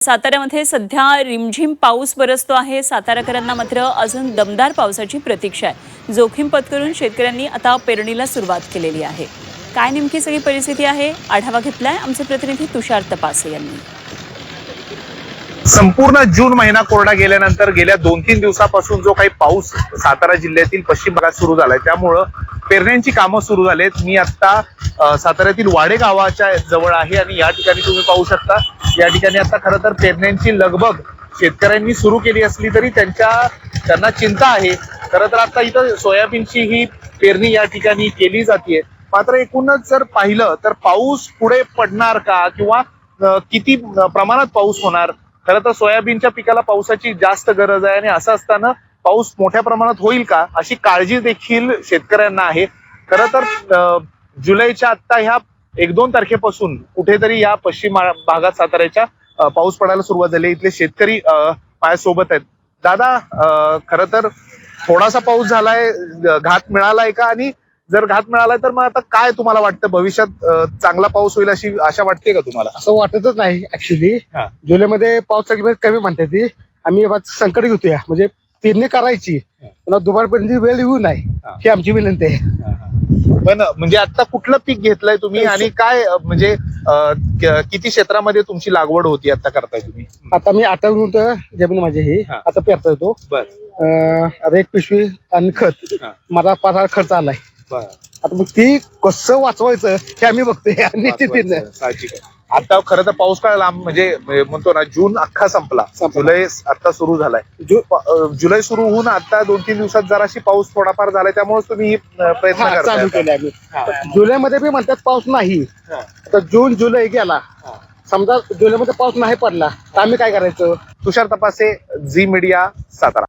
साताऱ्यामध्ये सध्या रिमझिम पाऊस बरसतो आहे। साताराकरांना मात्र अजून दमदार पावसाची प्रतीक्षा आहे। जोखीम पत्करून शेतकऱ्यांनी आता पेरणीला सुरुवात केलेली आहे। काय नेमकी सगळी परिस्थिती आहे, आढावा घेतलाय आमचे प्रतिनिधी तुषार तपासे यांनी। संपूर्ण जून महिना कोरडा गेल्यानंतर गेल्या 2-3 दिवसापासून जो काही पाऊस सातारा जिल्ह्यातील पश्चिम भागात सुरू झालाय, त्यामुळं पेरण्यांची कामं सुरू झालेत। मी आता साताऱ्यातील वाडे गावाच्या जवळ आहे आणि या ठिकाणी तुम्ही पाहू शकता, या ठिकाणी आता खरं तर पेरण्यांची लगबग शेतकऱ्यांनी सुरू केली असली तरी त्यांना चिंता आहे। खरं तर आता इथं सोयाबीनची ही पेरणी या ठिकाणी केली जाते। मात्र एकूणच जर पाहिलं तर पाऊस पुढे पडणार का किंवा किती प्रमाणात पाऊस होणार, खरं तर सोयाबीनच्या पिकाला पावसाची जास्त गरज आहे आणि असं असताना पाऊस मोठ्या प्रमाणात होईल का अशी काळजी देखील शेतकऱ्यांना आहे। खरं तर जुलैच्या आता ह्या 1-2 तारखेपासून कुठेतरी या पश्चिम भागात साताऱ्याच्या पाऊस पडायला सुरुवात झाली। इथले शेतकरी माझ्यासोबत आहेत। दादा, खरं तर थोडासा पाऊस झालाय, घात मिळालाय का? आणि जर घात मिळालाय तर मग आता काय तुम्हाला वाटतं, भविष्यात चांगला पाऊस होईल अशी आशा वाटते का तुम्हाला? असं वाटतच नाही ऍक्च्युली। जुलैमध्ये पाऊस सगळी कमी म्हणते ती, आम्ही संकट घेतोया म्हणजे पेरणी करायची, पुन्हा दुपारपर्यंत वेळ येऊ नये ही आमची विनंती आहे। पण म्हणजे आता कुठलं पीक घेतलंय तुम्ही आणि काय म्हणजे किती क्षेत्रामध्ये तुमची लागवड होती आता करताय तुम्ही? आता मी 8 गुंठ जमीन माझी ही आता पेरता येतो। रेत पिशवी आणि खत माझा 5,000 खर्च आलाय। आता मग ती कसं वाचवायचं हे आम्ही बघतोय निश्चितीनं। आता खरं तर पाऊस काय लांब म्हणजे म्हणतो ना, जून अख्खा संपला, जुलै आता सुरू झालाय। जुलै सुरू होऊन आता 2-3 दिवसात जराशी पाऊस थोडाफार झालाय, त्यामुळे तुम्ही प्रयत्न चालू केले आम्ही। जुलैमध्ये बी म्हणतात पाऊस नाही, आता जून जुलै गेला, समजा जुलैमध्ये पाऊस नाही पडला तर आम्ही काय करायचं? तुषार तपासे, झी मीडिया, सातारा।